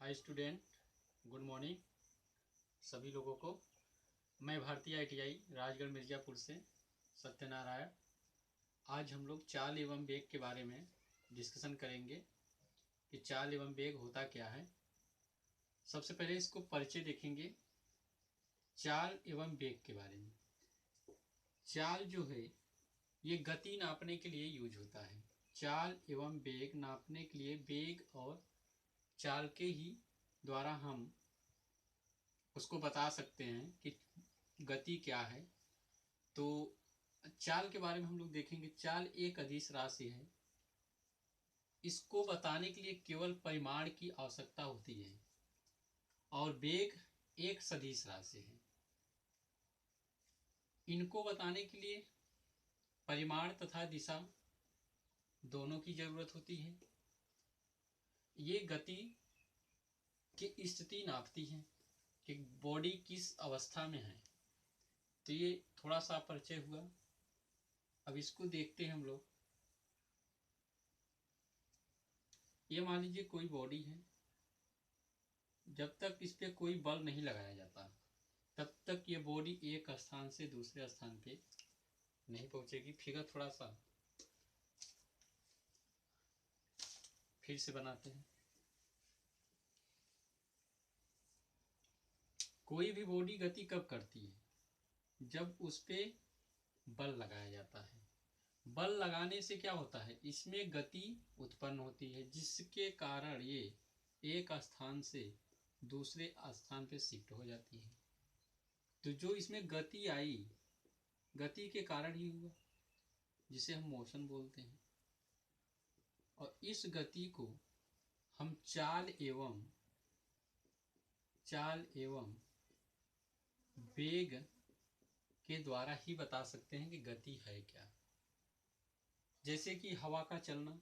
Hi student, good morning सभी लोगों को। मैं भारतीय आईटीआई राजगढ़ मिर्ज़ापुर से सत्यनारायण। आज हम लोग चाल एवं वेग के बारे में डिस्कशन करेंगे कि चाल एवं वेग होता क्या है। सबसे पहले इसको परिचय देखेंगे चाल एवं वेग के बारे में। चाल जो है ये गति नापने के लिए यूज होता है। चाल एवं वेग नापने के लिए वेग और चाल के ही द्वारा हम उसको बता सकते हैं कि गति क्या है। तो चाल के बारे में हम लोग देखेंगे। चाल एक अदिश राशि है। इसको बताने के लिए केवल परिमाण की आवश्यकता होती है और वेग एक सदिश राशि है। इनको बताने के लिए परिमाण तथा दिशा दोनों की जरूरत होती है। ये गति की स्थिति नापती है कि बॉडी किस अवस्था में है। तो ये थोड़ा सा परिचय हुआ। अब इसको देखते हैं हम लोग। ये मान लीजिए कोई बॉडी है, जब तक इस पे कोई बल नहीं लगाया जाता तब तक ये बॉडी एक स्थान से दूसरे स्थान पे नहीं पहुंचेगी। फिगर थोड़ा सा फिर से बनाते हैं। कोई भी बॉडी गति कब करती है? जब उस पे बल लगाया जाता है। बल लगाने से क्या होता है? इसमें गति उत्पन्न होती है जिसके कारण ये एक स्थान से दूसरे स्थान पे शिफ्ट हो जाती है। तो जो इसमें गति आई, गति के कारण ही हुआ, जिसे हम मोशन बोलते हैं। और इस गति को हम चाल एवं वेग के द्वारा ही बता सकते हैं कि गति है क्या। जैसे कि हवा का चलना,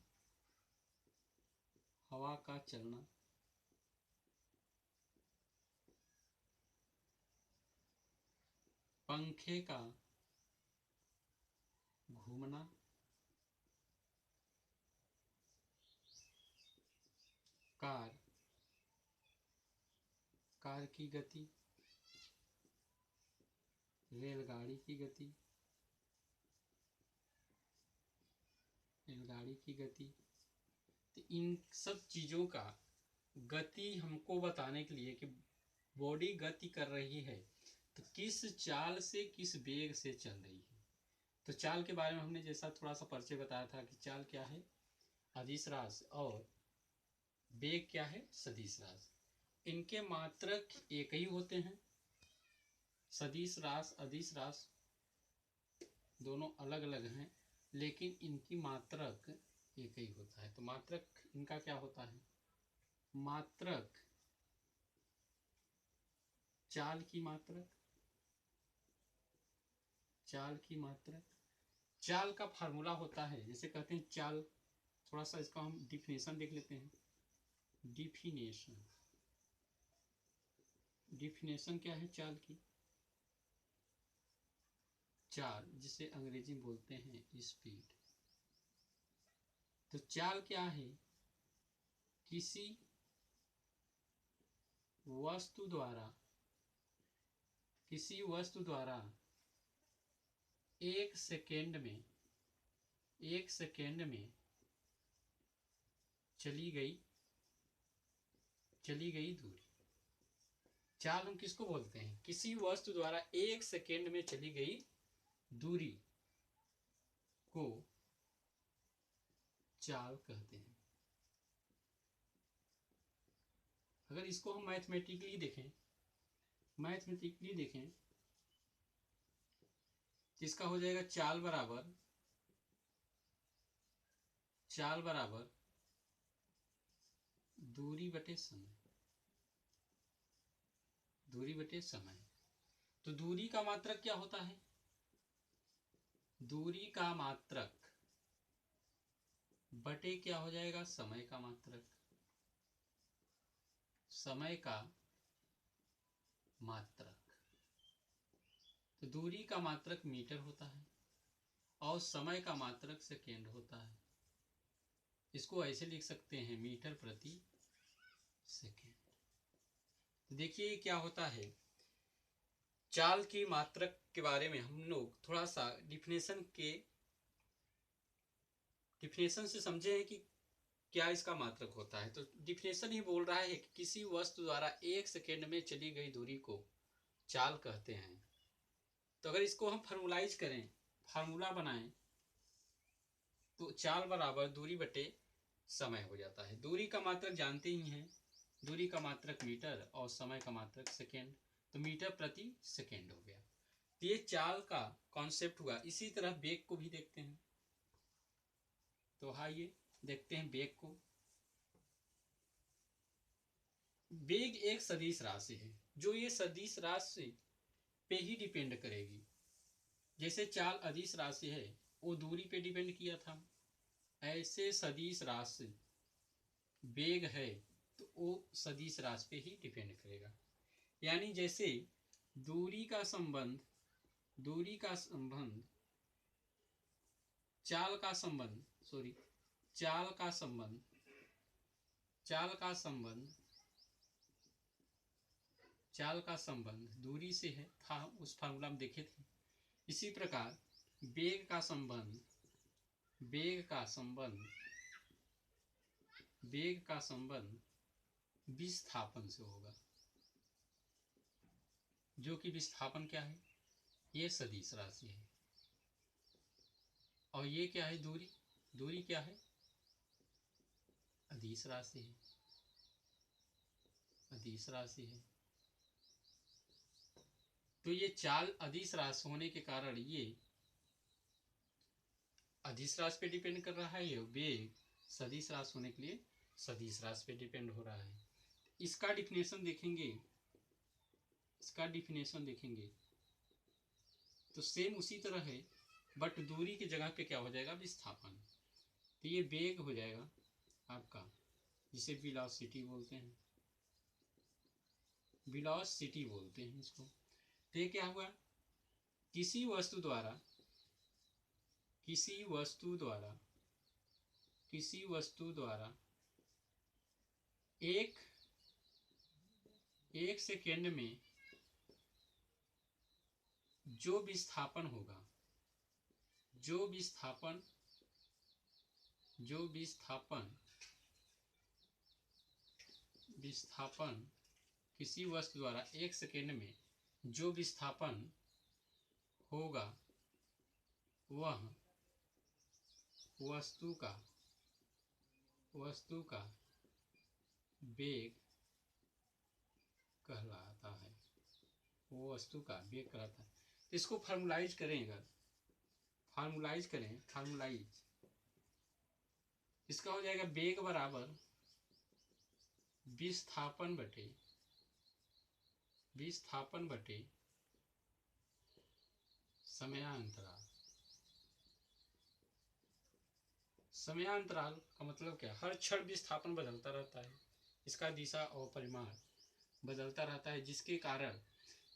पंखे का घूमना, कार की गति, रेलगाड़ी की गति। तो इन सब चीज़ों का गति हमको बताने के लिए कि बॉडी गति कर रही है तो किस चाल से किस वेग से चल रही है। तो चाल के बारे में हमने जैसा थोड़ा सा परिचय बताया था कि चाल क्या है? अदिश राशि और वेग क्या है? सदिश राशि। इनके मात्रक एक ही होते हैं। सदिश राशि अदिश राशि दोनों अलग अलग हैं, लेकिन इनकी मात्रक एक ही होता है। तो मात्रक इनका क्या होता है? मात्रक चाल की मात्रक चाल का फार्मूला होता है। जैसे कहते हैं चाल, थोड़ा सा इसका हम डिफिनेशन देख लेते हैं। डिफिनेशन क्या है चाल की? चाल, जिसे अंग्रेजी में बोलते हैं स्पीड। तो चाल क्या है? किसी वस्तु द्वारा एक सेकेंड में चली गई दूरी। चाल हम किसको बोलते हैं? किसी वस्तु द्वारा एक सेकेंड में चली गई दूरी को चाल कहते हैं। अगर इसको हम मैथमेटिकली देखें तो इसका हो जाएगा चाल बराबर दूरी बटे समय। तो दूरी का मात्रक क्या होता है? दूरी का मात्रक बटे क्या हो जाएगा? समय का मात्रक। तो दूरी का मात्रक मीटर होता है और समय का मात्रक सेकेंड होता है। इसको ऐसे लिख सकते हैं, मीटर प्रति सेकेंड। देखिए क्या होता है, चाल की मात्रक के बारे में हम लोग थोड़ा सा डिफिनेशन से समझे हैं कि क्या इसका मात्रक होता है। तो डिफिनेशन ही बोल रहा है कि किसी वस्तु द्वारा 1 सेकेंड में चली गई दूरी को चाल कहते हैं। तो अगर इसको हम फार्मूलाइज करें, फार्मूला बनाएं, तो चाल बराबर दूरी बटे समय हो जाता है। दूरी का मात्रक जानते ही हैं, दूरी का मात्रक मीटर और समय का मात्रक सेकेंड, तो मीटर प्रति सेकेंड हो गया। तो ये चाल का कॉन्सेप्ट हुआ। इसी तरह वेग को भी देखते हैं। तो आइए देखते हैं वेग को। वेग एक सदिश राशि है जो ये सदिश राशि पे ही डिपेंड करेगी। जैसे चाल अदिश राशि है, वो दूरी पे डिपेंड किया था, ऐसे सदिश राशि वेग है तो वो सदिश राशि पे ही डिपेंड करेगा। यानी जैसे दूरी का संबंध चाल का संबंध चाल का संबंध दूरी से है था, उस फार्मूला में देखे थे। इसी प्रकार वेग का संबंध विस्थापन से होगा, जो कि विस्थापन क्या है, ये सदिश राशि है। और ये क्या है, दूरी क्या है, अदिश राशि है। तो ये चाल अदिश राशि होने के कारण ये अदिश राशि पे डिपेंड कर रहा है, ये वेग सदिश राशि होने के लिए सदिश राशि पे डिपेंड हो रहा है। इसका डिफिनेशन देखेंगे तो सेम उसी तरह है, बट दूरी की जगह पे क्या हो जाएगा, विस्थापन। तो ये वेग हो जाएगा आपका, जिसे वेलोसिटी बोलते हैं इसको। तो ये क्या हुआ, किसी वस्तु द्वारा एक सेकेंड में जो विस्थापन किसी वस्तु द्वारा 1 सेकेंड में जो विस्थापन होगा वह वस्तु का वेग कहलाता है। इसको फार्मूलाइज इसका हो जाएगा वेग बराबर विस्थापन बटे समयांतराल का मतलब क्या, हर क्षण विस्थापन बदलता रहता है, इसका दिशा और परिमाण बदलता रहता है, जिसके कारण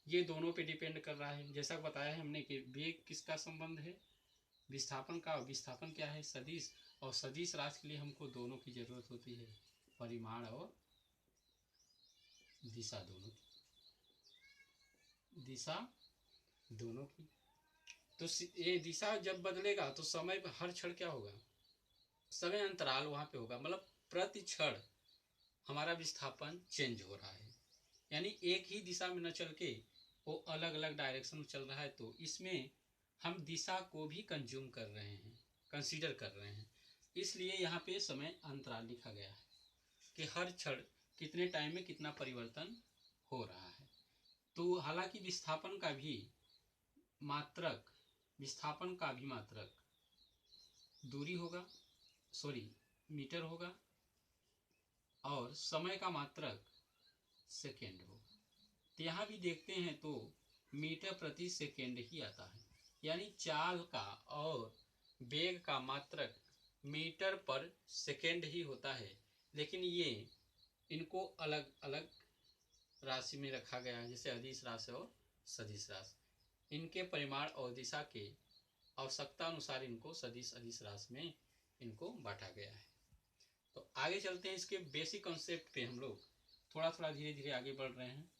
ये दोनों पे डिपेंड कर रहा है। जैसा बताया है हमने कि वेग किसका संबंध है, विस्थापन का। विस्थापन क्या है, सदिश। और सदिश राशि के लिए हमको दोनों की जरूरत होती है, परिमाण और दिशा दोनों की। तो ये दिशा जब बदलेगा तो समय हर क्षण क्या होगा, समय अंतराल वहां पे होगा, मतलब प्रति क्षण हमारा विस्थापन चेंज हो रहा है। यानी एक ही दिशा में न चल के वो अलग अलग डायरेक्शन में चल रहा है। तो इसमें हम दिशा को भी कंसीडर कर रहे हैं। इसलिए यहाँ पे समय अंतराल लिखा गया है कि हर क्षण कितने टाइम में कितना परिवर्तन हो रहा है। तो हालांकि विस्थापन का भी मात्रक दूरी होगा, मीटर होगा, और समय का मात्रक सेकेंड होगा। तो यहाँ भी देखते हैं तो मीटर प्रति सेकेंड ही आता है। यानी चाल का और वेग का मात्रक मीटर पर सेकेंड ही होता है, लेकिन ये इनको अलग अलग राशि में रखा गया है, जैसे अदिश राशि और सदिश राशि। इनके परिमाण और दिशा के आवश्यकता अनुसार इनको सदिश अदिश राशि में इनको बांटा गया है। तो आगे चलते हैं, इसके बेसिक कॉन्सेप्ट पे हम लोग थोड़ा थोड़ा धीरे धीरे आगे बढ़ रहे हैं,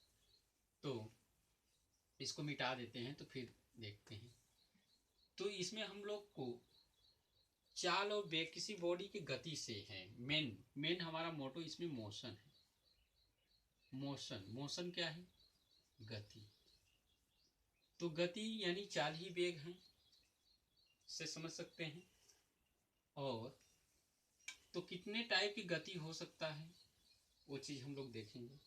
तो इसको मिटा देते हैं तो फिर देखते हैं। तो इसमें हम लोग को चाल और वेग किसी बॉडी की गति से है। मेन हमारा मोटो इसमें मोशन है। मोशन क्या है? गति। तो गति यानी चाल ही वेग है, से समझ सकते हैं। और तो कितने टाइप की गति हो सकता है वो चीज हम लोग देखेंगे।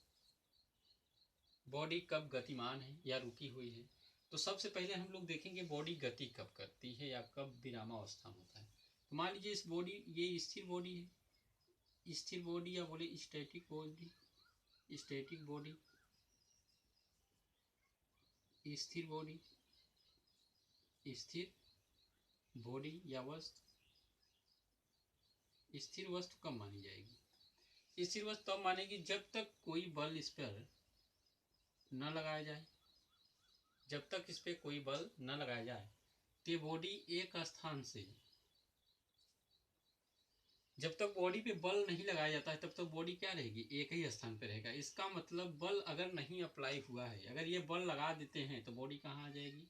बॉडी कब गतिमान है या रुकी हुई है, तो सबसे पहले हम लोग देखेंगे बॉडी गति कब करती है या कब विरामावस्था में होता है। तो मान लीजिए इस बॉडी, ये स्थिर बॉडी है, स्थिर बॉडी या बोले स्टैटिक बॉडी, स्टैटिक बॉडी, स्थिर बॉडी, स्थिर बॉडी या वस्तु। स्थिर वस्तु कब मानी जाएगी? स्थिर वस्तु तब मानेगी जब तक कोई बल इस पर न लगाया जाए। जब तक इस पर कोई बल न लगाया जाए तो बॉडी एक स्थान से, जब तक बॉडी पे बल नहीं लगाया जाता है तब तक बॉडी क्या रहेगी? एक ही स्थान पे रहेगा। इसका मतलब बल अगर नहीं अप्लाई हुआ है, अगर ये बल लगा देते हैं तो बॉडी कहाँ आ जाएगी?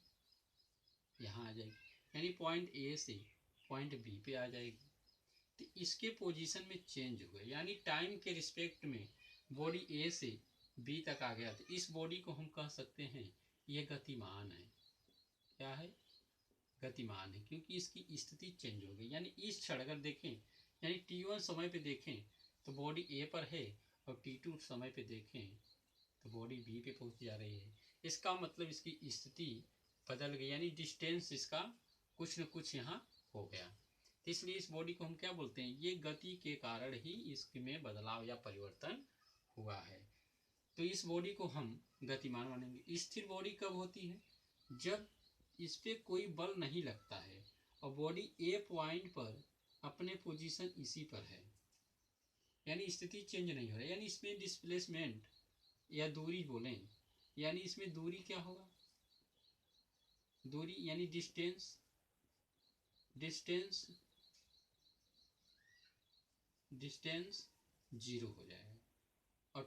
यहाँ आ जाएगी, यानी पॉइंट ए से पॉइंट बी पे आ जाएगी। तो इसके पोजीशन में चेंज हो गए, यानी टाइम के रिस्पेक्ट में बॉडी ए से बी तक आ गया। तो इस बॉडी को हम कह सकते हैं ये गतिमान है। क्या है? गतिमान है, क्योंकि इसकी स्थिति चेंज हो गई। यानी इस क्षण अगर देखें, यानी t1 समय पे देखें तो बॉडी ए पर है, और t2 समय पे देखें तो बॉडी बी पे पहुंच जा रही है। इसका मतलब इसकी स्थिति बदल गई, यानी डिस्टेंस इसका कुछ न कुछ यहाँ हो गया। तो इसलिए इस बॉडी को हम क्या बोलते हैं? ये गति के कारण ही इसमें बदलाव या परिवर्तन हुआ है। तो इस बॉडी को हम गतिमान मानेंगे। स्थिर बॉडी कब होती है? जब इस पे कोई बल नहीं लगता है और बॉडी ए पॉइंट पर अपने पोजीशन इसी पर है, यानी स्थिति चेंज नहीं हो रहा है। यानी इसमें डिस्प्लेसमेंट या दूरी बोलें, यानी इसमें दूरी क्या होगा? दूरी यानी डिस्टेंस, डिस्टेंस डिस्टेंस जीरो हो जाएगा, और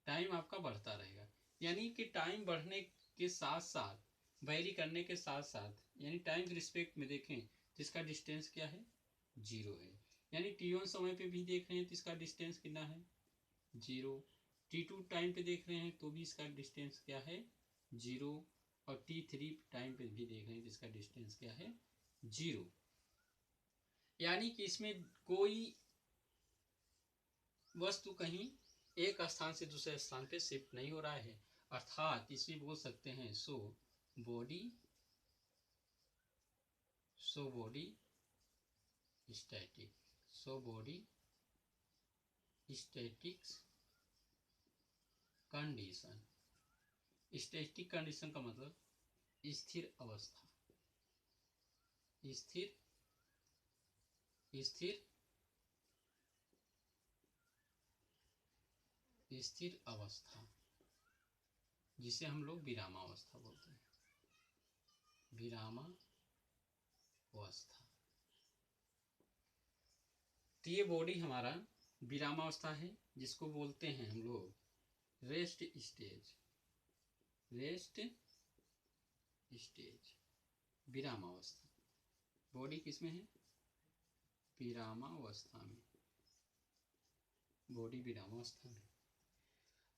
टाइम आपका बढ़ता रहेगा। यानी कि टाइम बढ़ने के साथ साथ, वेरी करने के साथ साथ, यानी टाइम के रिस्पेक्ट में देखें तो इसका डिस्टेंस क्या है? जीरो है। यानी t1 समय पे भी देख रहे हैं तो इसका डिस्टेंस कितना है? जीरो। t2 टाइम पे देख रहे हैं तो भी इसका डिस्टेंस क्या है? जीरो। और t3 टाइम पे भी देख रहे हैं तो इसका डिस्टेंस क्या है? जीरो। यानी कि इसमें कोई वस्तु कहीं एक स्थान से दूसरे स्थान पे शिफ्ट नहीं हो रहा है, अर्थात इसमें बोल सकते हैं so body static, so body statics condition. Static condition का मतलब स्थिर अवस्था, स्थिर स्थिर अवस्था, जिसे हम लोग विरामावस्था बोलते हैं। विरामावस्था, तो ये बॉडी हमारा विरामावस्था है, जिसको बोलते हैं हम लोग रेस्ट स्टेज। रेस्ट स्टेज, विरामावस्था। बॉडी किसमें है? विरामावस्था में। बॉडी विरामावस्था में।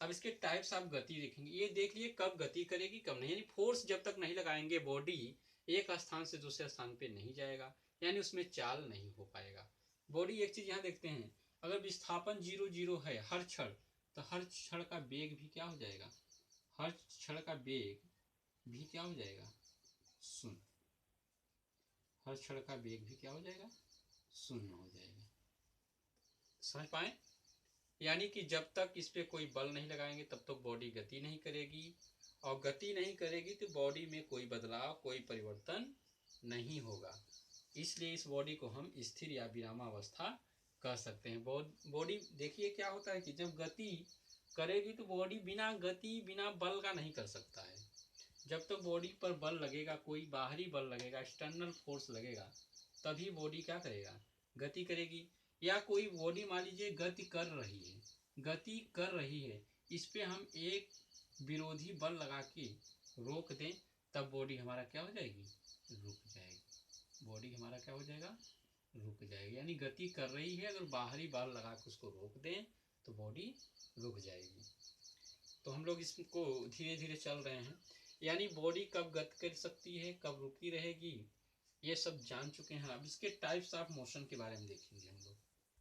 अब इसके टाइप्स आप गति देखेंगे, ये देख लिए कब गति करेगी कब नहीं। यानी फोर्स जब तक नहीं लगाएंगे बॉडी एक स्थान से दूसरे स्थान पे नहीं जाएगा, यानी उसमें चाल नहीं हो पाएगा। बॉडी, एक चीज यहाँ देखते हैं, अगर विस्थापन 0 0 है हर क्षण, तो हर क्षण का वेग भी क्या हो जाएगा? हर क्षण का वेग भी क्या हो जाएगा? शून्य। हर क्षण का वेग भी क्या हो जाएगा? शून्य हो जाएगा। समझ पाए? यानी कि जब तक इस पे कोई बल नहीं लगाएंगे तब तक बॉडी गति नहीं करेगी, और गति नहीं करेगी तो बॉडी में कोई बदलाव, कोई परिवर्तन नहीं होगा। इसलिए इस बॉडी को हम स्थिर या विरामावस्था कह सकते हैं। बॉडी देखिए क्या होता है कि जब गति करेगी तो बॉडी बिना गति, बिना बल का नहीं कर सकता है। जब तक बॉडी पर बल लगेगा, कोई बाहरी बल लगेगा, एक्सटर्नल फोर्स लगेगा, तभी बॉडी क्या करेगा? गति करेगी। या कोई बॉडी मान लीजिए गति कर रही है, इस पे हम एक विरोधी बल लगा के रोक दें, तब बॉडी हमारा क्या हो जाएगी, रुक जाएगी। बॉडी हमारा क्या हो जाएगा, रुक जाएगी। यानी गति कर रही है, अगर बाहरी बल लगा के उसको रोक दें तो बॉडी रुक जाएगी। तो हम लोग इसको धीरे धीरे चल रहे हैं, यानी बॉडी कब गति कर सकती है, कब रुकी रहेगी, ये सब जान चुके हैं। अब इसके टाइप्स ऑफ मोशन के बारे में देखेंगे हम लोग।